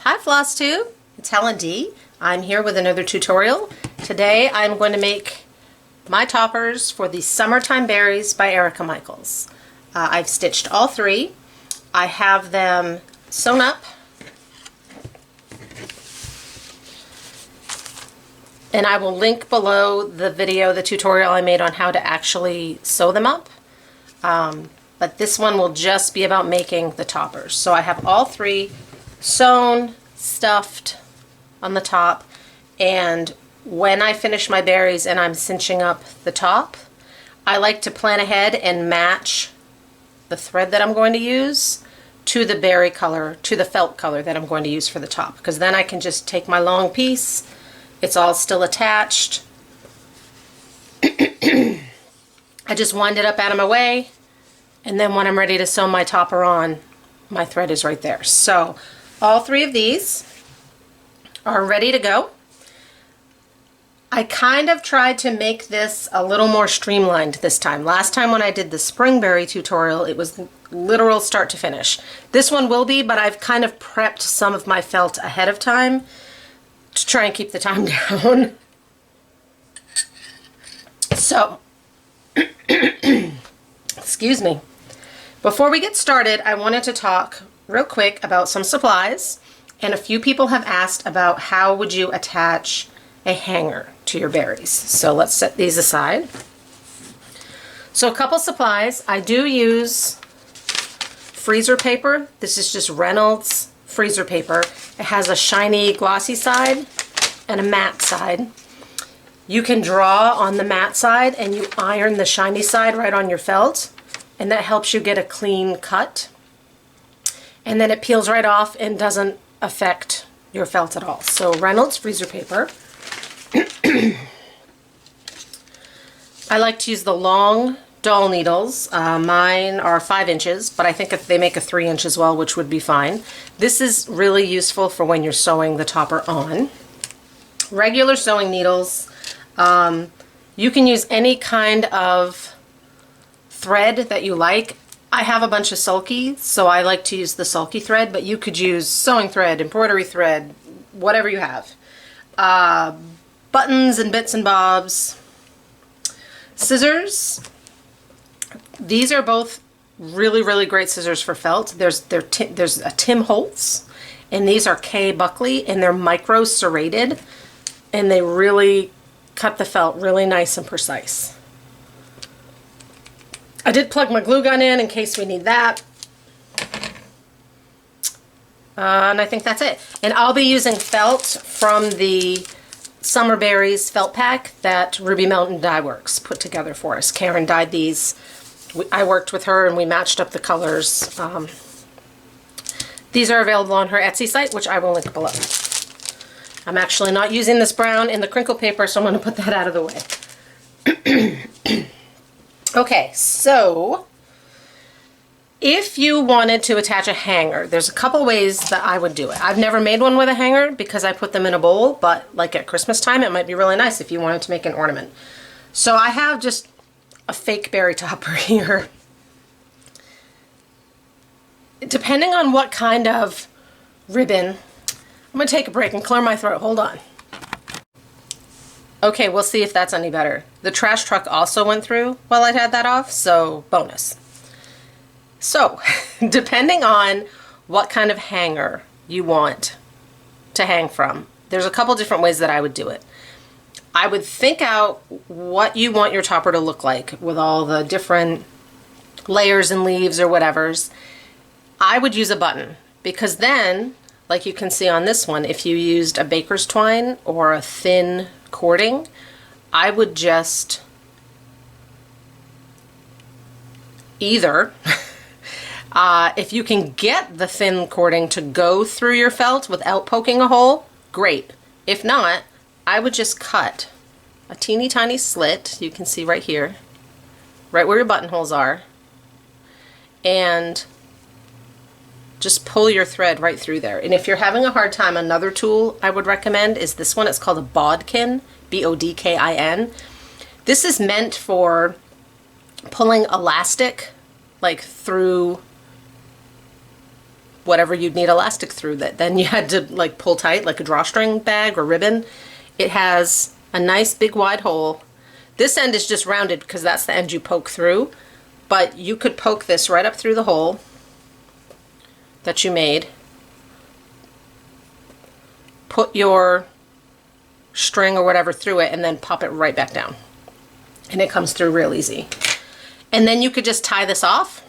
Hi Flosstube, it's Helen D. I'm here with another tutorial. Today I'm going to make my toppers for the Summertime Berries by Erica Michaels. I've stitched all three. I have them sewn up and I will link below the video, the tutorial I made on how to actually sew them up. But this one will just be about making the toppers. So I have all three sewn, stuffed on the top, and when I finish my berries and I'm cinching up the top, I like to plan ahead and match the thread that I'm going to use to the berry color, to the felt color that I'm going to use for the top, because then I can just take my long piece, it's all still attached, I just wind it up out of my way, and then when I'm ready to sew my topper on, my thread is right there. So all three of these are ready to go. I kind of tried to make this a little more streamlined this time. Last time when I did the Springberry tutorial, it was literal start to finish. This one will be, but I've kind of prepped some of my felt ahead of time to try and keep the time down. So, excuse me. Before we get started, I wanted to talk real quick about some supplies, and a few people have asked about how would you attach a hanger to your berries. So let's set these aside. So a couple supplies. I do use freezer paper. This is just Reynolds freezer paper. It has a shiny glossy side and a matte side. You can draw on the matte side and you iron the shiny side right on your felt, and that helps you get a clean cut. And then it peels right off and doesn't affect your felt at all. So Reynolds freezer paper. I like to use the long doll needles. Mine are 5 inches, but I think if they make a 3 inch as well, which would be fine. This is really useful for when you're sewing the topper on. Regular sewing needles. You can use any kind of thread that you like. I have a bunch of sulky, so I like to use the sulky thread, but you could use sewing thread, embroidery thread, whatever you have. Buttons and bits and bobs. Scissors. These are both really, really great scissors for felt. There's a Tim Holtz, and these are K Buckley, and they're micro serrated, and they really cut the felt really nice and precise. I did plug my glue gun in case we need that. And I think that's it. And I'll be using felt from the Summer Berries felt pack that Ruby Mountain Dye Works put together for us. Karen dyed these. I worked with her and we matched up the colors. These are available on her Etsy site, which I will link below. I'm actually not using this brown in the crinkle paper, so I'm going to put that out of the way. Okay, so if you wanted to attach a hanger, there's a couple ways that I would do it. I've never made one with a hanger because I put them in a bowl, but like at Christmas time, it might be really nice if you wanted to make an ornament. So I have just a fake berry topper here. Depending on what kind of ribbon, I'm going to take a break and clear my throat. Hold on. Okay, we'll see if that's any better. The trash truck also went through while I had that off, so bonus. So, depending on what kind of hanger you want to hang from, there's a couple different ways that I would do it. I would think out what you want your topper to look like with all the different layers and leaves or whatevers. I would use a button, because then, like you can see on this one, if you used a baker's twine or a thin cording, I would just either, if you can get the thin cording to go through your felt without poking a hole, great. If not, I would just cut a teeny tiny slit, you can see right here, right where your buttonholes are, and just pull your thread right through there. And if you're having a hard time, another tool I would recommend is this one. It's called a bodkin, B-O-D-K-I-N. This is meant for pulling elastic like through whatever you'd need elastic through that then you had to like pull tight like a drawstring bag or ribbon. It has a nice big wide hole. This end is just rounded because that's the end you poke through, but you could poke this right up through the hole that you made, put your string or whatever through it, and then pop it right back down. And it comes through real easy. And then you could just tie this off,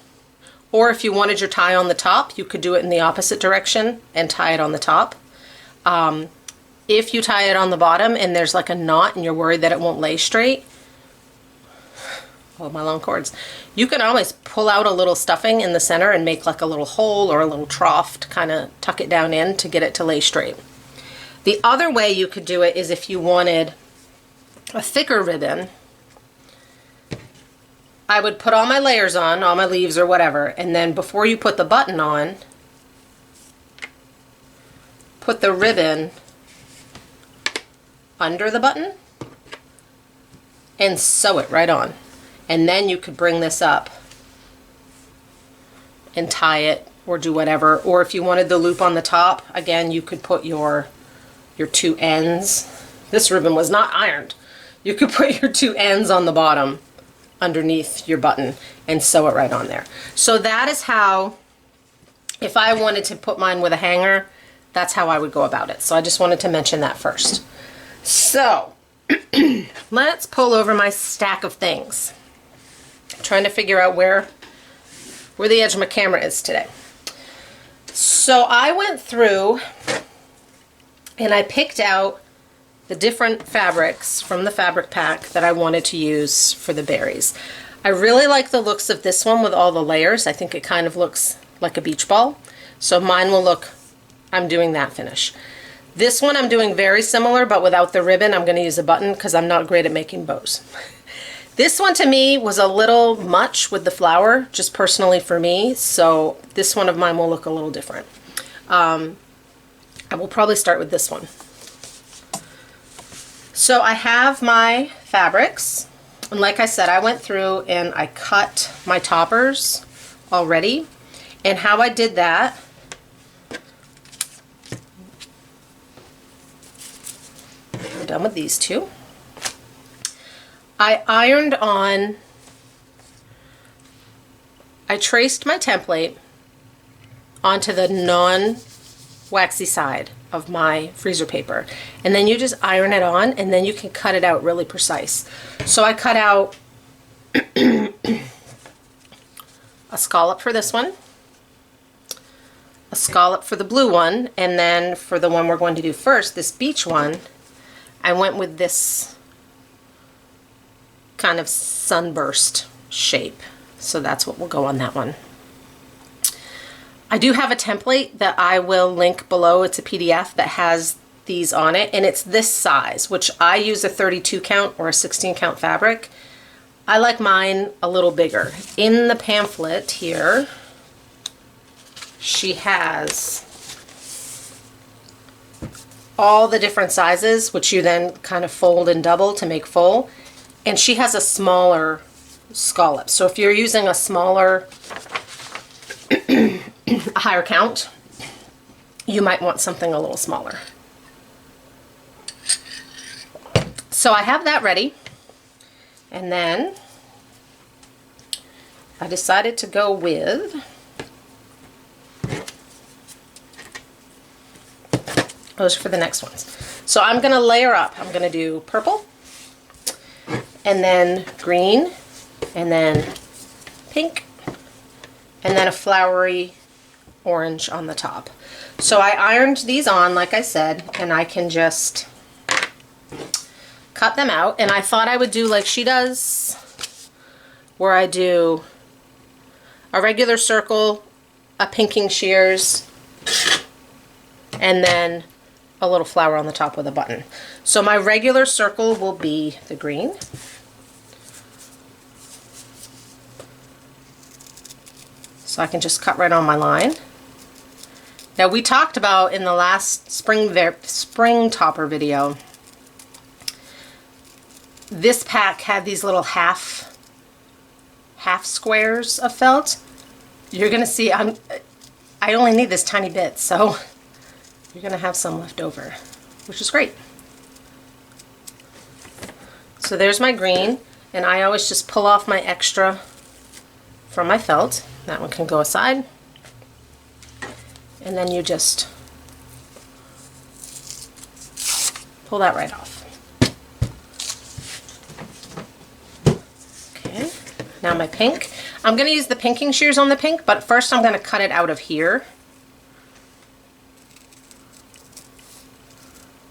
or if you wanted your tie on the top, you could do it in the opposite direction and tie it on the top. If you tie it on the bottom and there's like a knot and you're worried that it won't lay straight, oh my long cords, you can always pull out a little stuffing in the center and make like a little hole or a little trough to kind of tuck it down in to get it to lay straight. The other way you could do it is if you wanted a thicker ribbon, I would put all my layers on, all my leaves or whatever, and then before you put the button on, put the ribbon under the button and sew it right on. And then you could bring this up and tie it or do whatever. Or if you wanted the loop on the top, again, you could put your two ends. This ribbon was not ironed. You could put your two ends on the bottom underneath your button and sew it right on there. So that is how, if I wanted to put mine with a hanger, that's how I would go about it. So I just wanted to mention that first. So let's pull over my stack of things. I'm trying to figure out where the edge of my camera is today. So I went through and I picked out the different fabrics from the fabric pack that I wanted to use for the berries. I really like the looks of this one with all the layers. I think it kind of looks like a beach ball. So mine will look, I'm doing that finish. This one I'm doing very similar, but without the ribbon. I'm going to use a button because I'm not great at making bows. This one to me was a little much with the flower, just personally for me, so this one of mine will look a little different. I will probably start with this one. So I have my fabrics, and like I said, I went through and I cut my toppers already, and how I did that, we're done with these two. I ironed on, I traced my template onto the non-waxy side of my freezer paper, and then you just iron it on, and then you can cut it out really precise. So I cut out a scallop for this one, a scallop for the blue one, and then for the one we're going to do first, this beach one, I went with this kind of sunburst shape. So that's what will go on that one. I do have a template that I will link below. It's a PDF that has these on it, and it's this size, which I use a 32 count or a 16 count fabric. I like mine a little bigger. In the pamphlet here, she has all the different sizes, which you then kind of fold and double to make full. And she has a smaller scallop. So if you're using a smaller, a higher count, you might want something a little smaller. So I have that ready. And then I decided to go with those for the next ones. So I'm going to layer up. I'm going to do purple, and then green, and then pink, and then a flowery orange on the top. So I ironed these on, like I said, and I can just cut them out. And I thought I would do like she does, where I do a regular circle, a pinking shears, and then a little flower on the top with a button. So my regular circle will be the green. So I can just cut right on my line. Now we talked about in the last spring topper video, this pack had these little half squares of felt. You're gonna see I only need this tiny bit, so you're gonna have some left over, which is great. So there's my green, and I always just pull off my extra from my felt. That one can go aside. And then you just pull that right off. Okay, now my pink. I'm going to use the pinking shears on the pink, but first I'm going to cut it out of here.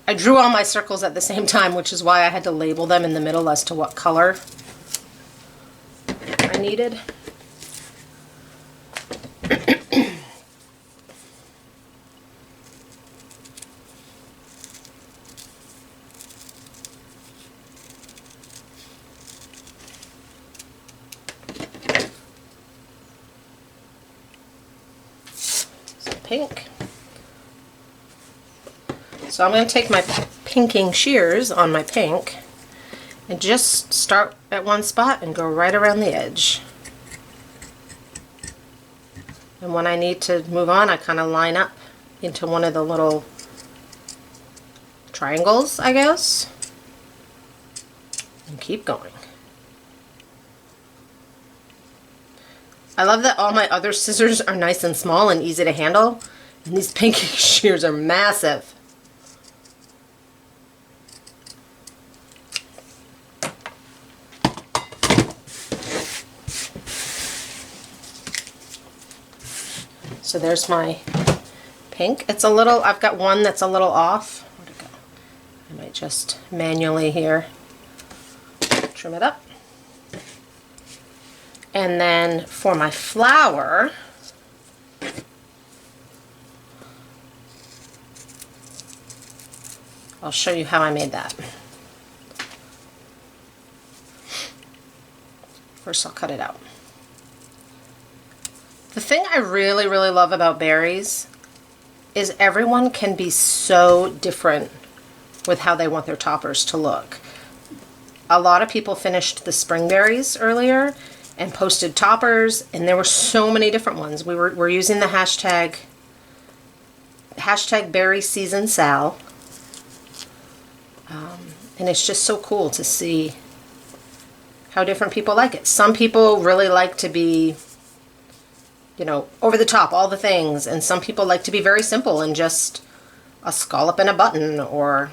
I drew all my circles at the same time, which is why I had to label them in the middle as to what color I needed. Pink. So I'm going to take my pinking shears on my pink and just start at one spot and go right around the edge. And when I need to move on, I kind of line up into one of the little triangles, I guess, and keep going. I love that all my other scissors are nice and small and easy to handle, and these pinking shears are massive. So there's my pink. It's a little, I've got one that's a little off. Where'd it go? I might just manually here trim it up. And then for my flower, I'll show you how I made that. First I'll cut it out. The thing I really, really love about berries is everyone can be so different with how they want their toppers to look. A lot of people finished the spring berries earlier and posted toppers, and there were so many different ones. We're using the hashtag berry season Sal, and it's just so cool to see how different people like it. Some people really like to be, you know, over the top, all the things, and some people like to be very simple and just a scallop and a button, or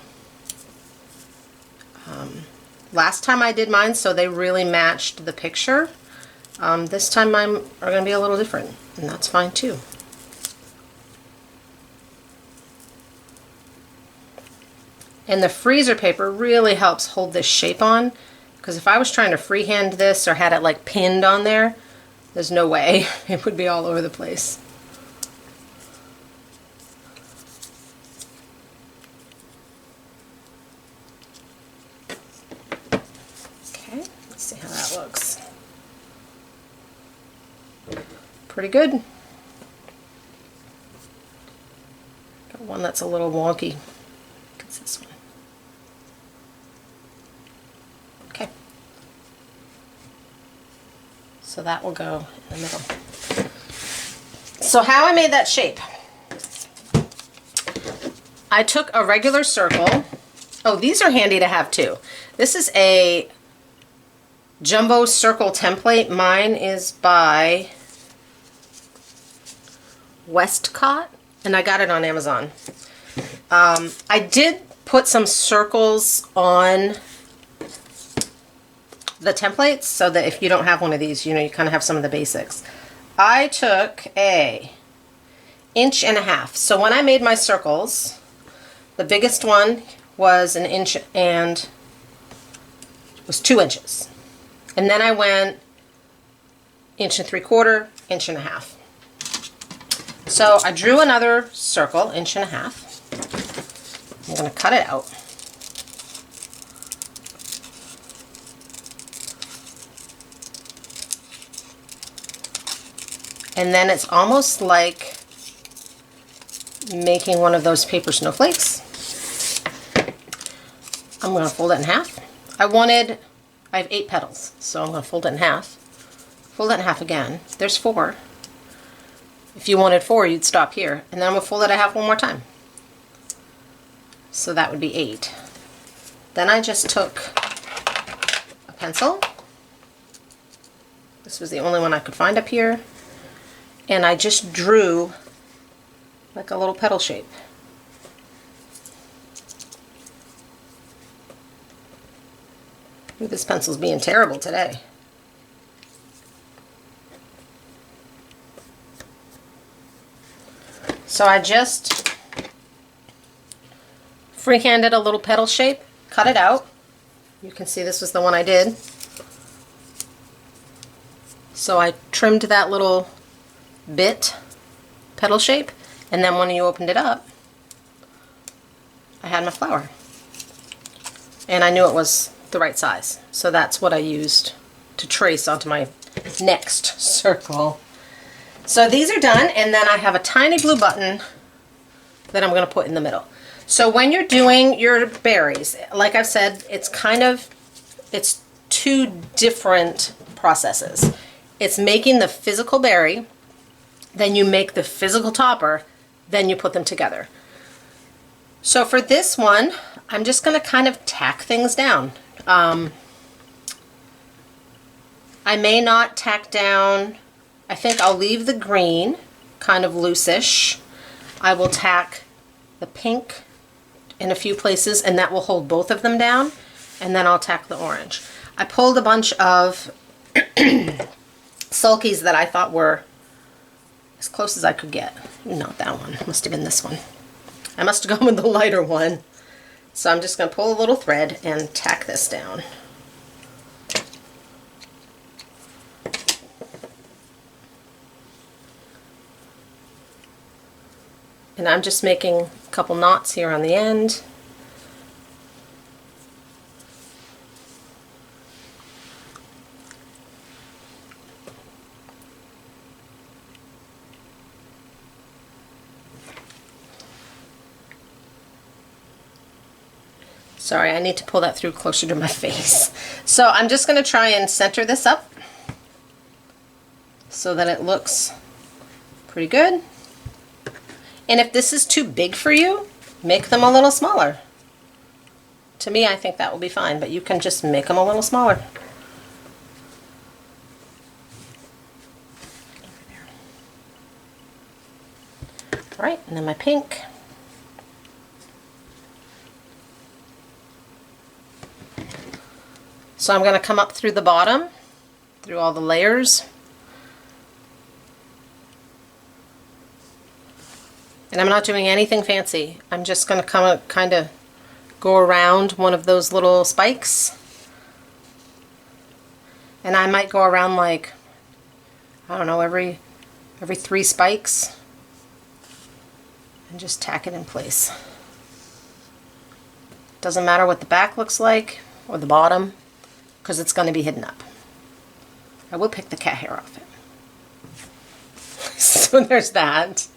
last time I did mine so they really matched the picture. This time mine are going to be a little different, and that's fine too. And the freezer paper really helps hold this shape on, because if I was trying to freehand this or had it like pinned on there, there's no way. It would be all over the place. Okay, let's see how that looks. Pretty good. Got one that's a little wonky. It's this one. Okay. So that will go in the middle. So how I made that shape. I took a regular circle. Oh, these are handy to have too. This is a jumbo circle template. Mine is by Westcott, and I got it on Amazon. I did put some circles on the templates so that if you don't have one of these, you know, you kind of have some of the basics. I took a 1.5 inches. So when I made my circles, the biggest one was 1 inch and was 2 inches. And then I went 1.75 inches, 1.5 inches. So I drew another circle, 1.5 inches. I'm going to cut it out. And then it's almost like making one of those paper snowflakes. I'm going to fold it in half. I have 8 petals, so I'm going to fold it in half. Fold it in half again. There's 4. If you wanted 4, you'd stop here. And then I'm going to fold it a half one more time. So that would be 8. Then I just took a pencil. This was the only one I could find up here. And I just drew like a little petal shape. Ooh, this pencil's being terrible today. So I just freehanded a little petal shape, cut it out. You can see this was the one I did. So I trimmed that little bit, petal shape, and then when you opened it up, I had my flower. And I knew it was the right size. So that's what I used to trace onto my next circle. So these are done, and then I have a tiny blue button that I'm going to put in the middle. So when you're doing your berries, like I've said, it's 2 different processes. It's making the physical berry, then you make the physical topper, then you put them together. So for this one, I'm just going to kind of tack things down. I may not tack down, I think I'll leave the green kind of loose-ish. I will tack the pink in a few places, and that will hold both of them down, and then I'll tack the orange. I pulled a bunch of sulkies that I thought were as close as I could get. Not that one, must have been this one. I must have gone with the lighter one. So I'm just going to pull a little thread and tack this down. And I'm just making a couple knots here on the end. Sorry, I need to pull that through closer to my face. So I'm just going to try and center this up so that it looks pretty good. And if this is too big for you, make them a little smaller. To me, I think that will be fine, but you can just make them a little smaller. All right, and then my pink. So I'm going to come up through the bottom, through all the layers. And I'm not doing anything fancy. I'm just going to kind of go around one of those little spikes. And I might go around like, I don't know, every 3 spikes. And just tack it in place. Doesn't matter what the back looks like or the bottom, because it's going to be hidden up. I will pick the cat hair off it. So there's that.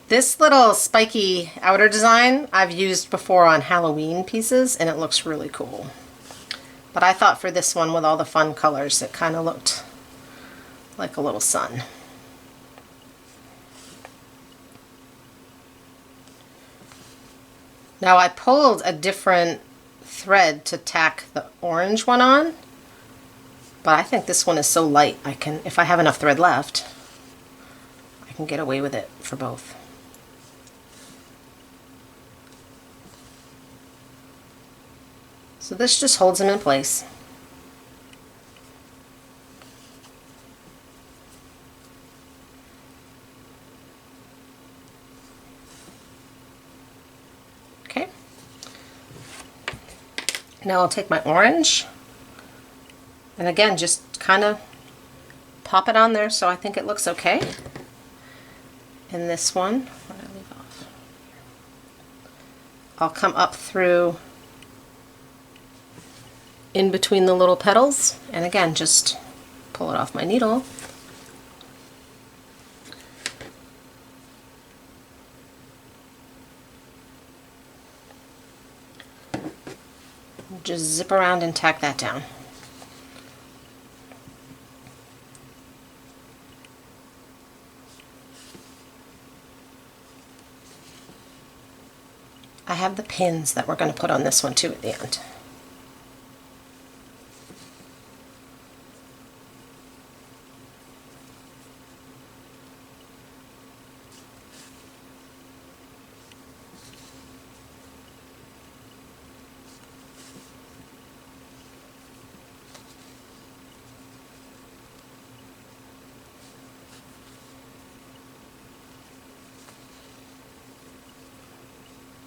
This little spiky outer design I've used before on Halloween pieces, and it looks really cool. But I thought for this one, with all the fun colors, it kind of looked like a little sun. Now I pulled a different thread to tack the orange one on, but I think this one is so light, I can, if I have enough thread left, I can get away with it for both. So this just holds them in place. Okay. Now I'll take my orange, and again, just kind of pop it on there so I think it looks okay. And this one, what did I leave off? I'll come up through in between the little petals, and again, just pull it off my needle. Just zip around and tack that down. I have the pins that we're going to put on this one too at the end.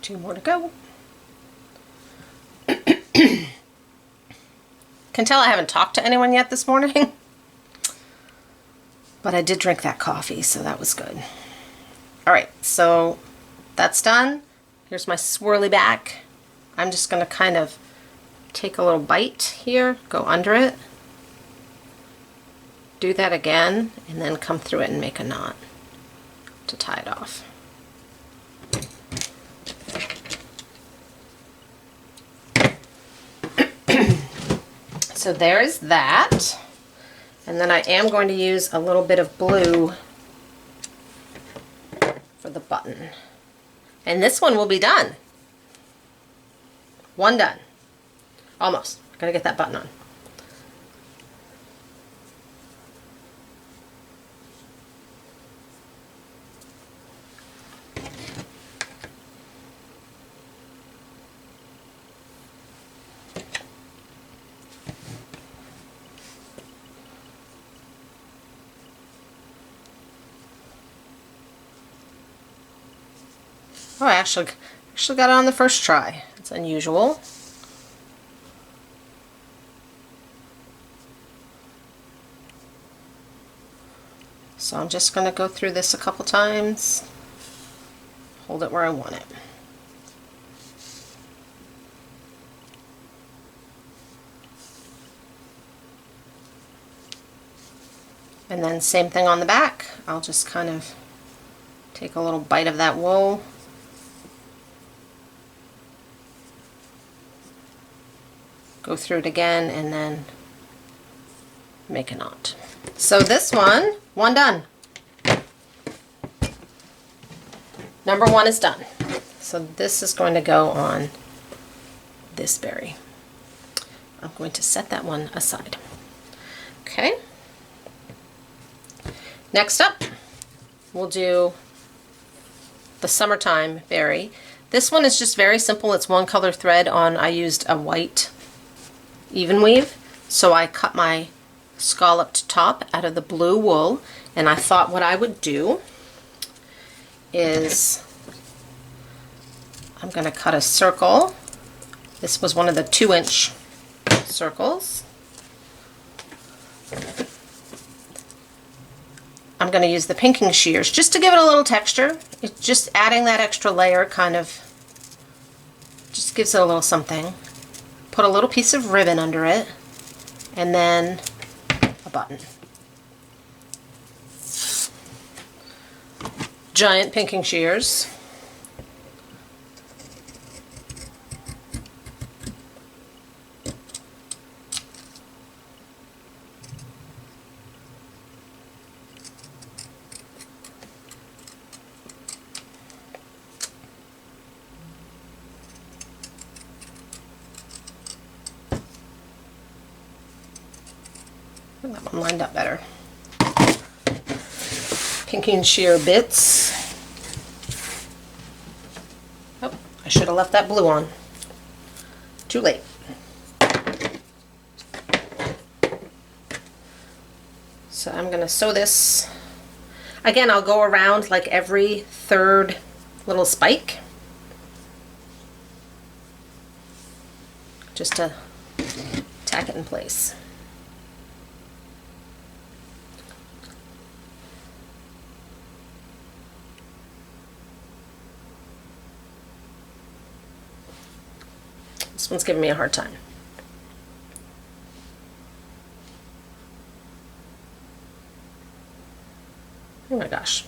Two more to go. Can tell I haven't talked to anyone yet this morning, but I did drink that coffee, so that was good. All right, so that's done. Here's my swirly back. I'm just going to kind of take a little bite here, go under it, do that again, and then come through it and make a knot to tie it off. So there's that. And then I am going to use a little bit of blue for the button. And this one will be done. One done. Almost. Gotta get that button on. Oh, I actually got it on the first try. It's unusual. So I'm just going to go through this a couple times, hold it where I want it. And then same thing on the back. I'll just kind of take a little bite of that wool. Go through it again and then make a knot. So this one done. Number one is done. So this is going to go on this berry. I'm going to set that one aside. Okay. Next up, we'll do the summertime berry. This one is just very simple. It's one color thread on, I used a white even weave. So I cut my scalloped top out of the blue wool, and I thought what I would do is I'm going to cut a circle. This was one of the 2-inch circles. I'm going to use the pinking shears just to give it a little texture. It's just adding that extra layer kind of just gives it a little something. Put a little piece of ribbon under it, and then a button. Giant pinking shears. That one lined up better. Pinking shear bits. Oh, I should have left that blue on. Too late. So I'm going to sew this. Again, I'll go around like every third little spike, just to tack it in place. This one's giving me a hard time. Oh my gosh.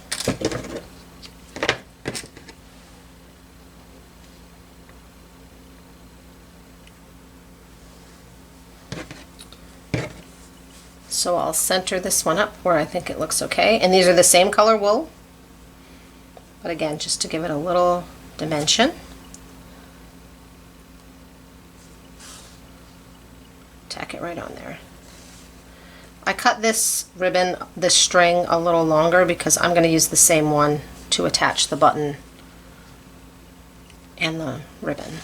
So I'll center this one up where I think it looks okay. And these are the same color wool, but again, just to give it a little dimension. tack it right on there. I cut this ribbon, this string, a little longer because I'm going to use the same one to attach the button and the ribbon.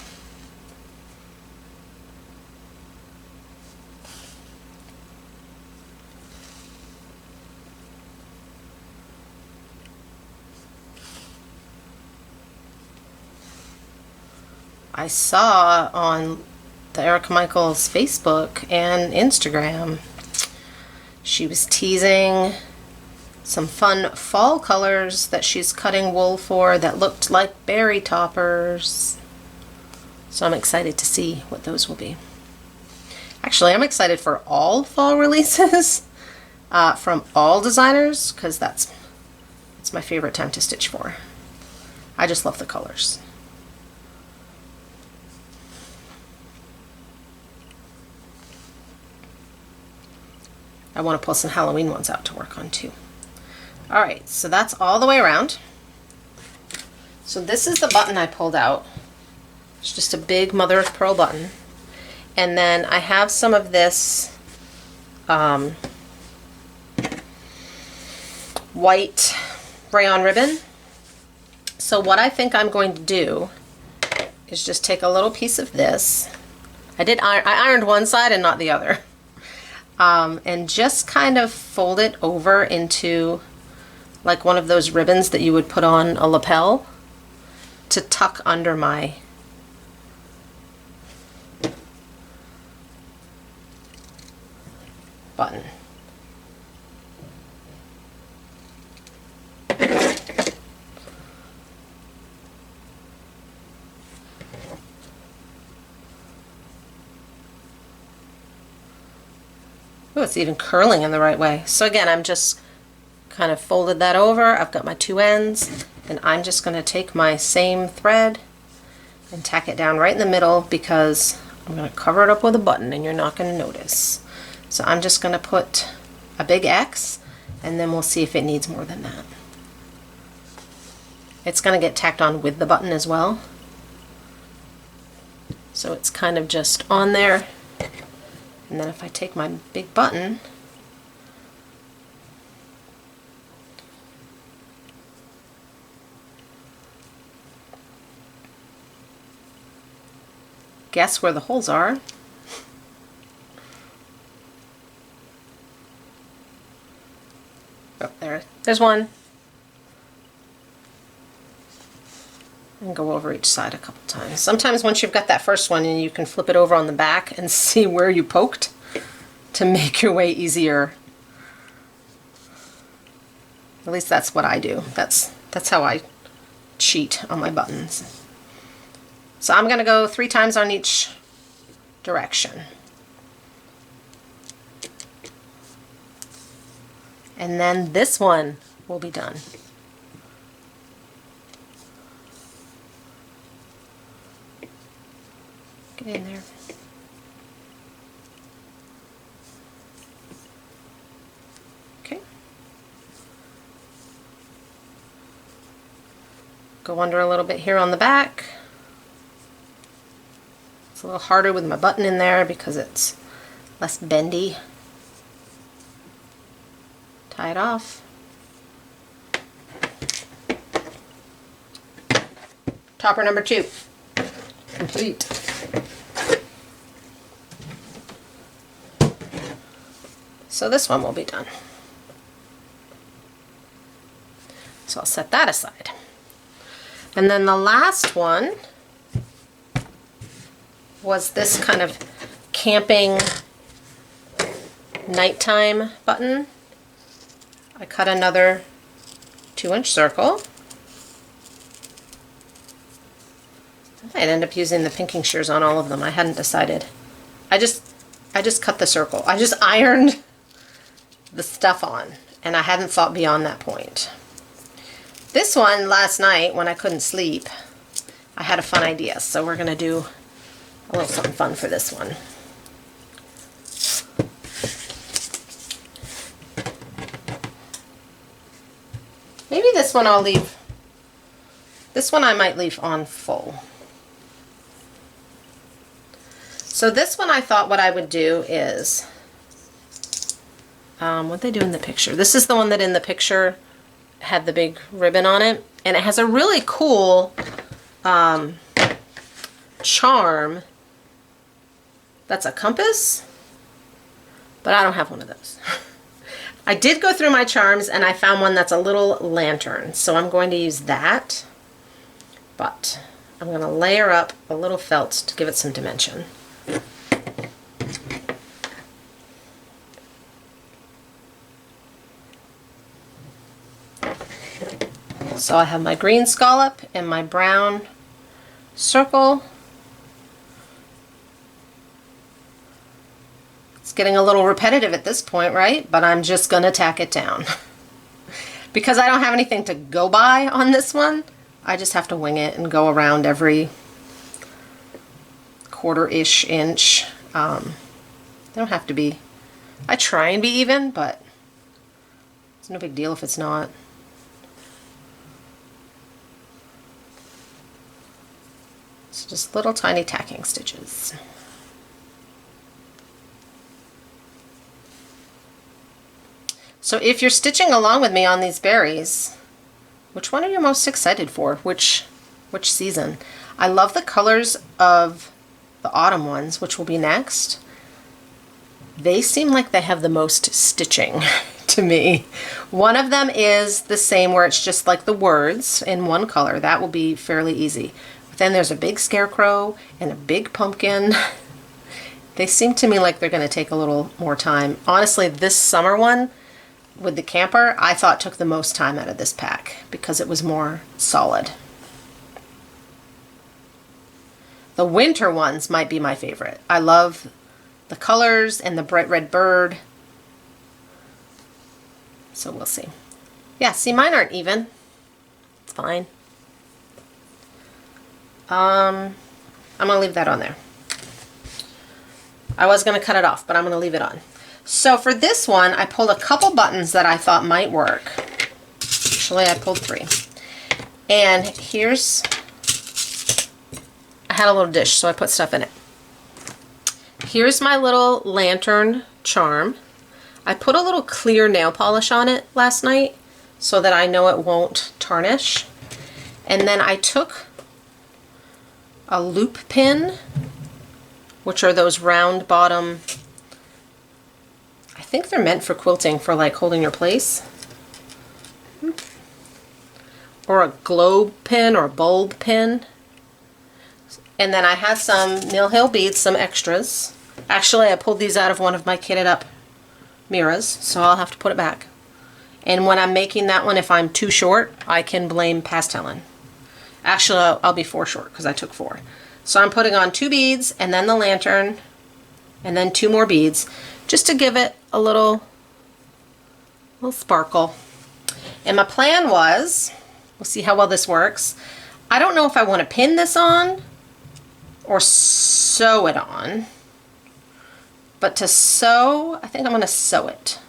I saw on the Erica Michaels Facebook and Instagram, she was teasing some fun fall colors that she's cutting wool for that looked like berry toppers. So I'm excited to see what those will be. Actually, I'm excited for all fall releases from all designers, because that's my favorite time to stitch for. I just love the colors. I want to pull some Halloween ones out to work on too. Alright, so that's all the way around. So this is the button I pulled out. It's just a big mother of pearl button. And then I have some of this white rayon ribbon. So what I think I'm going to do is just take a little piece of this. I ironed one side and not the other. And just kind of fold it over into like one of those ribbons that you would put on a lapel to tuck under my button. Oh, it's even curling in the right way. So again, I'm just kind of folded that over. I've got my two ends, and I'm just going to take my same thread and tack it down right in the middle, because I'm going to cover it up with a button and you're not going to notice. So I'm just going to put a big X, and then we'll see if it needs more than that. It's going to get tacked on with the button as well. So it's kind of just on there. And then if I take my big button, guess where the holes are? Oh, there's one. And go over each side a couple times. Sometimes once you've got that first one, and you can flip it over on the back and see where you poked to make your way easier. At least that's what I do. That's how I cheat on my buttons. So I'm going to go 3 times on each direction. And then this one will be done. Get in there. Okay. Go under a little bit here on the back. It's a little harder with my button in there because it's less bendy. Tie it off. Topper number 2. Complete. So this one will be done. So I'll set that aside. And then the last one was this kind of camping nighttime button. I cut another 2-inch circle. I might end up using the pinking shears on all of them. I hadn't decided. I just cut the circle. I just ironed the stuff on, and I hadn't thought beyond that point. This one, last night when I couldn't sleep, I had a fun idea, so we're going to do a little something fun for this one. Maybe this one I'll leave, this one I might leave on full. So this one I thought what I would do is, what they do in the picture. This is the one that in the picture had the big ribbon on it. And it has a really cool charm. That's a compass, but I don't have one of those. I did go through my charms and I found one that's a little lantern. So I'm going to use that, but I'm going to layer up a little felt to give it some dimension. So I have my green scallop and my brown circle. It's getting a little repetitive at this point, right? But I'm just going to tack it down. Because I don't have anything to go by on this one, I just have to wing it and go around every quarter-ish inch. They don't have to be, I try and be even, but it's no big deal if it's not. It's just little tiny tacking stitches. So if you're stitching along with me on these berries, which one are you most excited for? Which season? I love the colors of the autumn ones, which will be next. They seem like they have the most stitching to me. One of them is the same where it's just like the words in one color. That will be fairly easy. But then there's a big scarecrow and a big pumpkin. They seem to me like they're going to take a little more time. Honestly, this summer one with the camper, I thought took the most time out of this pack because it was more solid. The winter ones might be my favorite. I love the colors and the bright red bird. So we'll see. Yeah, see, mine aren't even. It's fine. I'm gonna leave that on there. I was gonna cut it off, but I'm gonna leave it on. So for this one, I pulled a couple buttons that I thought might work. Actually, I pulled 3. And here's, I had a little dish, so I put stuff in it. Here's my little lantern charm. I put a little clear nail polish on it last night so that I know it won't tarnish. And then I took a loop pin, which are those round bottom, I think they're meant for quilting, for like holding your place. Or a globe pin or a bulb pin. And then I had some Mill Hill beads, some extras. Actually, I pulled these out of one of my kitted up mirrors, so I'll have to put it back. And when I'm making that one, if I'm too short, I can blame pasteling. Actually, I'll be 4 short because I took 4. So I'm putting on 2 beads and then the lantern and then 2 more beads just to give it a little sparkle. And my plan was, we'll see how well this works. I don't know if I want to pin this on or sew it on. But to sew, I think I'm going to sew it.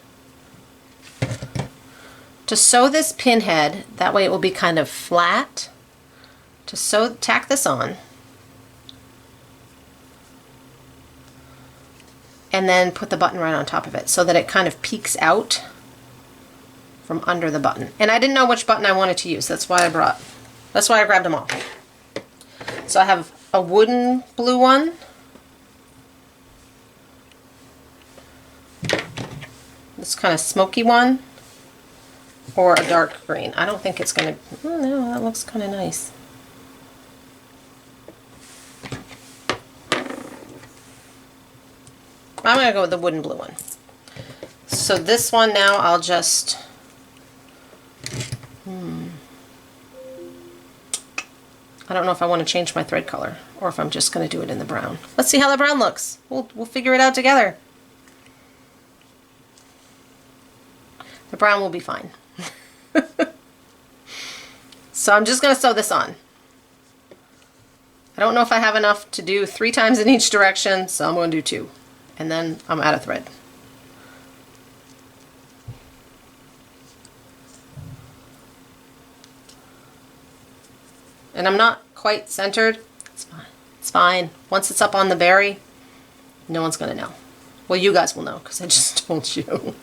To sew this pin head, that way it will be kind of flat. To sew, tack this on. And then put the button right on top of it so that it kind of peeks out from under the button. And I didn't know which button I wanted to use. That's why I grabbed them all. So I have a wooden blue one. This kind of smoky one. Or a dark green. I don't think it's going to, oh no, that looks kind of nice. I'm going to go with the wooden blue one. So this one now I'll just, I don't know if I want to change my thread color or if I'm just going to do it in the brown. Let's see how the brown looks. We'll figure it out together. The brown will be fine. So I'm just going to sew this on. I don't know if I have enough to do 3 times in each direction, so I'm going to do 2. And then I'm out of thread. And I'm not quite centered. It's fine. It's fine. Once it's up on the berry, No one's gonna know. Well, you guys will know because I just told you.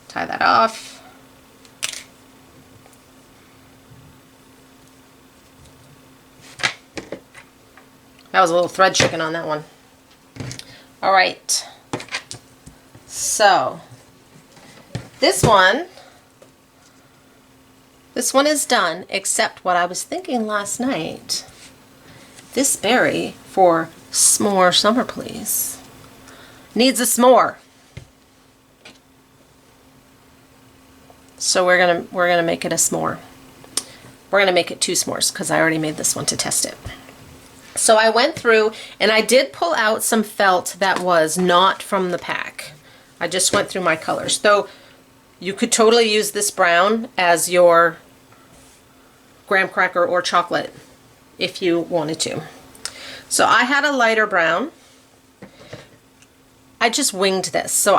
Tie that off. That was a little thread chicken on that one. All right. So this one is done, except what I was thinking last night. This berry for s'more summer please needs a s'more. So we're gonna make it a s'more. We're gonna make it 2 s'mores because I already made this one to test it. So I went through and I did pull out some felt that was not from the pack. I just went through my colors. Though you could totally use this brown as your graham cracker or chocolate if you wanted to. So I had a lighter brown. I just winged this. So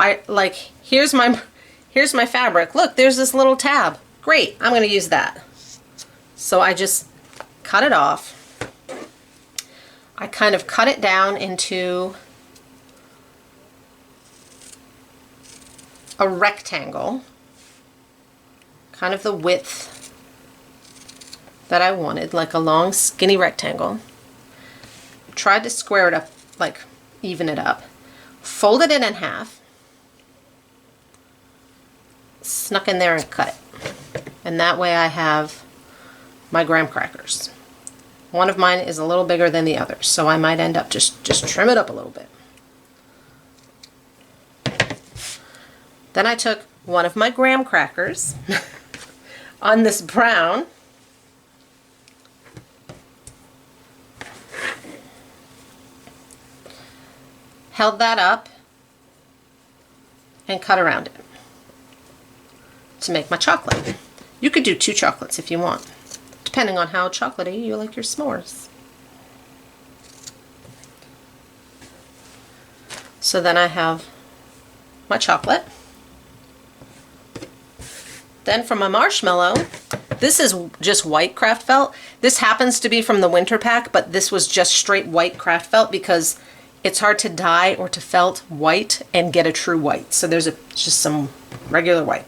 here's my fabric. Look, there's this little tab. Great, I'm gonna use that. So I just cut it off. I kind of cut it down into a rectangle, kind of the width that I wanted, like a long skinny rectangle. Tried to square it up, like even it up. Folded it in half, snuck in there and cut it. And that way I have my graham crackers. One of mine is a little bigger than the other, so I might end up just trim it up a little bit. Then I took one of my graham crackers on this brown, held that up, and cut around it to make my chocolate. You could do 2 chocolates if you want, depending on how chocolatey you like your s'mores. So then I have my chocolate. Then for my marshmallow, this is just white craft felt. This happens to be from the winter pack, but this was just straight white craft felt because it's hard to dye or to felt white and get a true white. So there's just some regular white.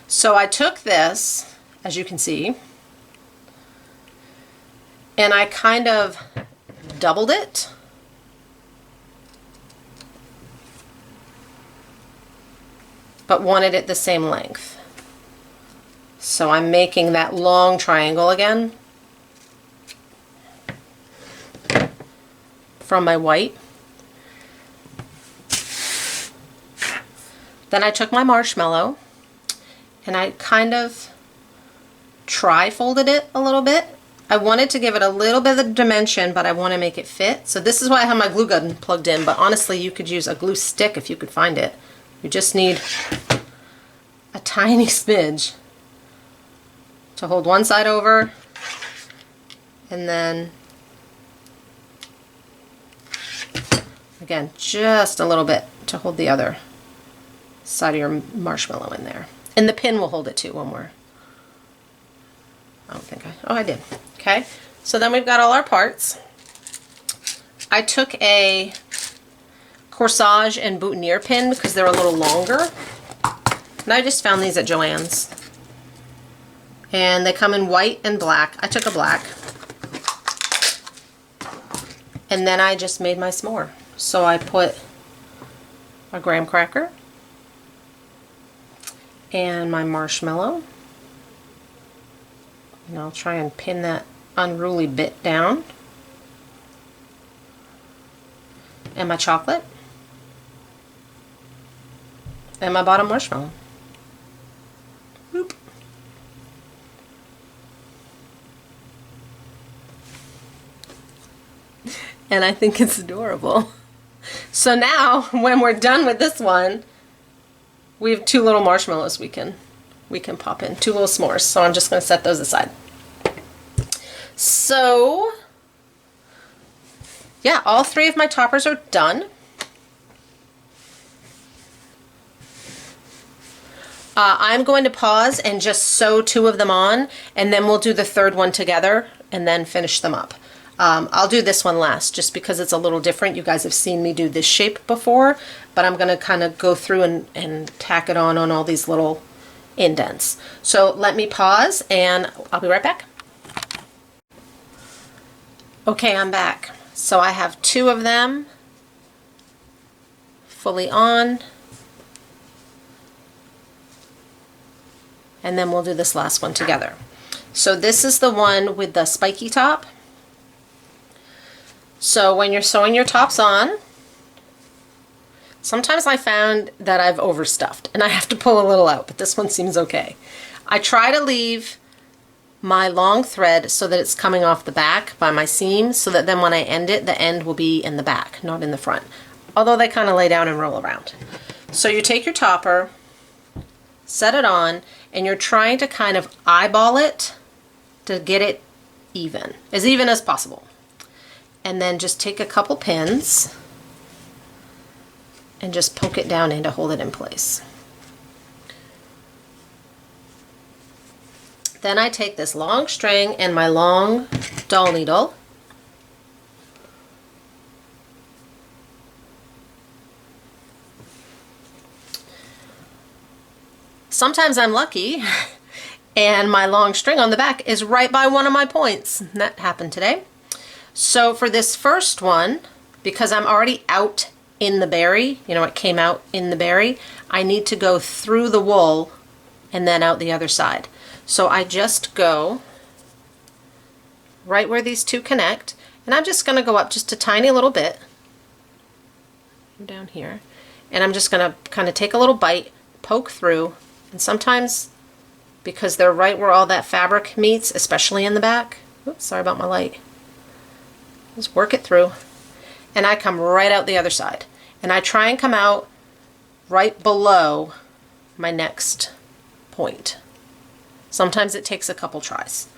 So I took this, as you can see, and I kind of doubled it. But wanted it the same length. So I'm making that long triangle again from my white. Then I took my marshmallow and I kind of tri-folded it a little bit. I wanted to give it a little bit of dimension, but I want to make it fit. So this is why I have my glue gun plugged in, but honestly you could use a glue stick if you could find it. You just need a tiny smidge to hold one side over, and then again just a little bit to hold the other side of your marshmallow in there. And the pin will hold it too when we're, I did. Okay, so then we've got all our parts. I took a corsage and boutonniere pin because they're a little longer. And I just found these at Joann's. And they come in white and black. I took a black. And then I just made my s'more. So I put a graham cracker and my marshmallow. And I'll try and pin that unruly bit down. And my chocolate. And my bottom marshmallow. Boop. And I think it's adorable. So now, when we're done with this one, we have 2 little marshmallows we can pop in, 2 little s'mores. So I'm just going to set those aside. So, yeah, all 3 of my toppers are done. I'm going to pause and just sew 2 of them on, and then we'll do the 3rd one together and then finish them up. I'll do this one last just because it's a little different. You guys have seen me do this shape before, but I'm gonna kind of go through and tack it on all these little indents. So let me pause and I'll be right back. Okay, I'm back. So I have 2 of them fully on. And then we'll do this last one together. So this is the one with the spiky top. So when you're sewing your tops on, sometimes I found that I've overstuffed and I have to pull a little out, but this one seems okay. I try to leave my long thread so that it's coming off the back by my seam, so that then when I end it, the end will be in the back, not in the front. Although they kind of lay down and roll around. So you take your topper, set it on, and you're trying to kind of eyeball it to get it even as possible. And then just take a couple pins and just poke it down in to hold it in place. Then I take this long string and my long doll needle, sometimes I'm lucky and my long string on the back is right by one of my points. That happened today. So for this first one, because I'm already out in the berry, you know, it came out in the berry, I need to go through the wool and then out the other side. So I just go right where these 2 connect, and I'm just going to go up just a tiny little bit down here, and I'm just going to kind of take a little bite, poke through, and sometimes because they're right where all that fabric meets, especially in the back, oops, sorry about my light, just work it through, and I come right out the other side, and I try and come out right below my next point. Sometimes it takes a couple tries,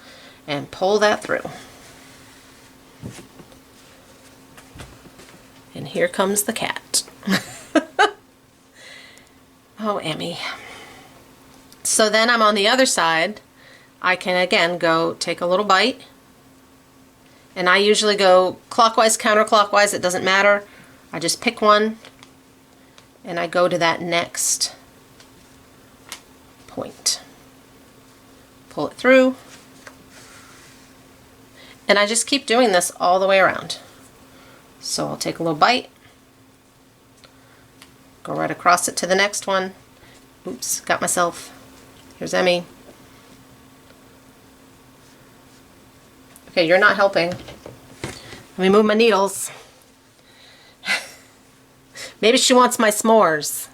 and pull that through. And here comes the cat. Oh, Emmy. So then I'm on the other side. I can again go take a little bite, and I usually go clockwise, counterclockwise, it doesn't matter. I just pick one and I go to that next point. Pull it through, and I just keep doing this all the way around. So I'll take a little bite, go right across it to the next one. Oops, got myself. Here's Emmy. Okay, you're not helping. Let me move my needles. Maybe she wants my s'mores.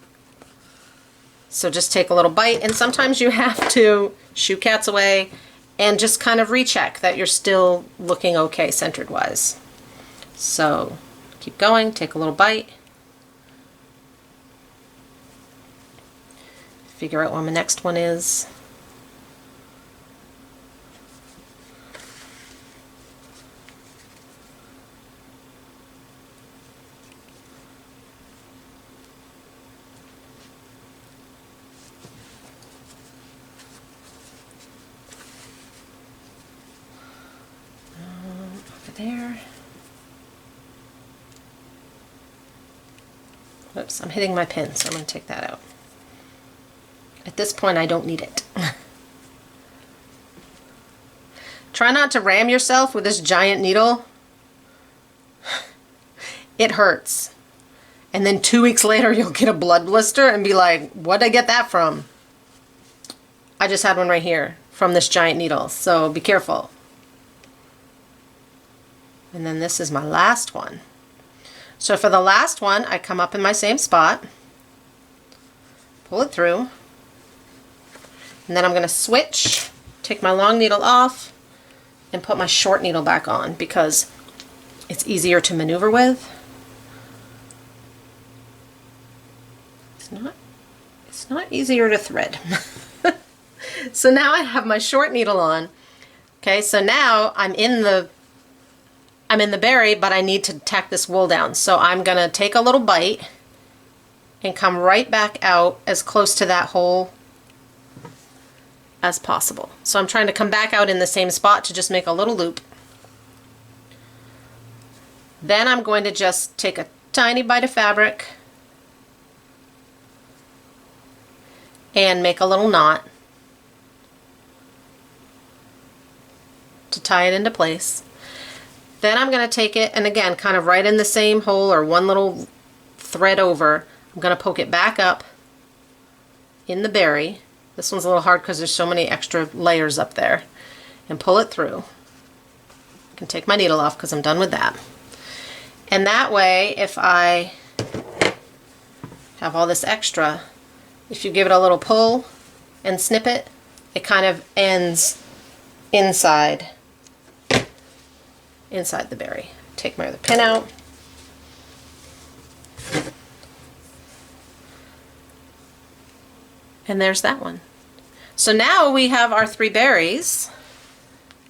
So just take a little bite, and sometimes you have to shoo cats away and just kind of recheck that you're still looking okay centered wise. So keep going, take a little bite, figure out where my next one is. There. Oops, I'm hitting my pin, so I'm going to take that out. At this point, I don't need it. Try not to ram yourself with this giant needle. It hurts. And then 2 weeks later, you'll get a blood blister and be like, what'd I get that from? I just had one right here from this giant needle, so be careful. And then this is my last one. So for the last one, I come up in my same spot, pull it through, and then I'm going to switch, take my long needle off, and put my short needle back on because it's easier to maneuver with. It's not easier to thread. So now I have my short needle on. Okay, so now I'm in the berry, but I need to tack this wool down. So I'm going to take a little bite and come right back out as close to that hole as possible. So I'm trying to come back out in the same spot to just make a little loop. Then I'm going to just take a tiny bite of fabric and make a little knot to tie it into place. Then I'm going to take it, and again, kind of right in the same hole or one little thread over, I'm going to poke it back up in the berry. This one's a little hard because there's so many extra layers up there. And pull it through. I can take my needle off because I'm done with that. And that way, if I have all this extra, if you give it a little pull and snip it, it kind of ends inside the berry. Take my other pin out. And there's that one. So now we have our 3 berries,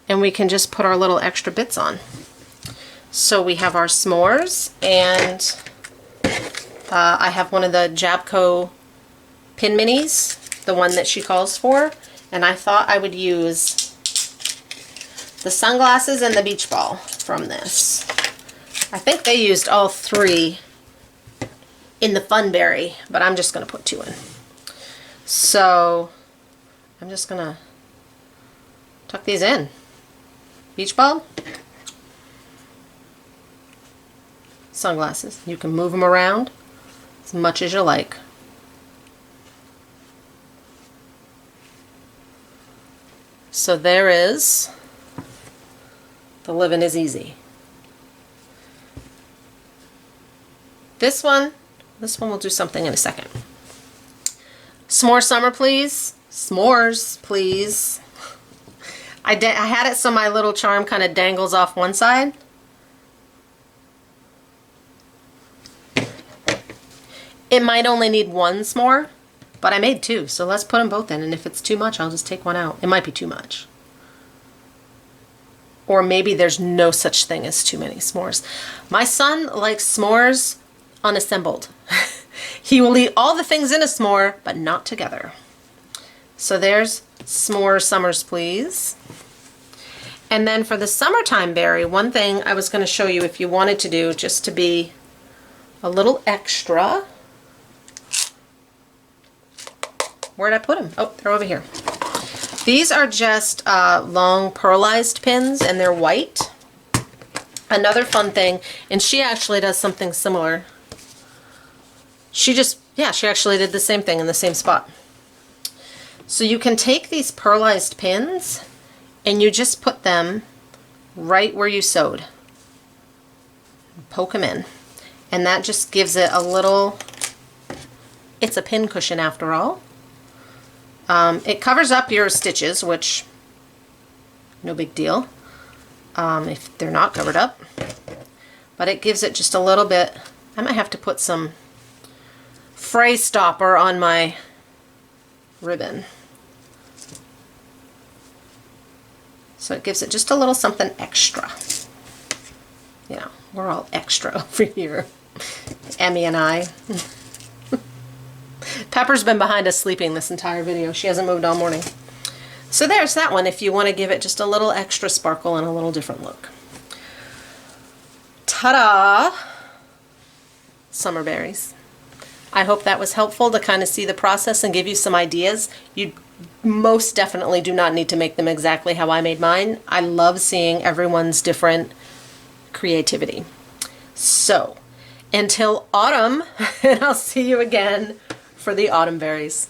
and we can just put our little extra bits on. So we have our s'mores, and I have one of the Jabco pin minis, the one that she calls for, and I thought I would use the sunglasses and the beach ball from this. I think they used all 3 in the fun berry, but I'm just going to put 2 in. So I'm just going to tuck these in. Beach ball, sunglasses. You can move them around as much as you like. So there is the living is easy. This one will do something in a second. S'more summer, please. S'mores, please. I had it so my little charm kind of dangles off one side. It might only need 1 s'more, but I made 2, so let's put them both in, and if it's too much, I'll just take one out. It might be too much. Or maybe there's no such thing as too many s'mores. My son likes s'mores unassembled. He will eat all the things in a s'more, but not together. So there's s'more summers, please. And then for the summertime berry, one thing I was going to show you if you wanted to do, just to be a little extra. Where'd I put them? Oh, they're over here. These are just long pearlized pins, and they're white. Another fun thing, and she actually does something similar. She actually did the same thing in the same spot. So you can take these pearlized pins and you just put them right where you sewed. Poke them in. And that just gives it a little, it's a pin cushion after all. It covers up your stitches, which, no big deal if they're not covered up. But it gives it just a little bit, I might have to put some fray stopper on my ribbon. So it gives it just a little something extra. You know, we're all extra over here. Emmy and I. Pepper's been behind us sleeping this entire video. She hasn't moved all morning. So there's that one if you want to give it just a little extra sparkle and a little different look. Ta-da! Summer berries. I hope that was helpful to kind of see the process and give you some ideas. You most definitely do not need to make them exactly how I made mine. I love seeing everyone's different creativity. So, until autumn, and I'll see you again for the autumn berries.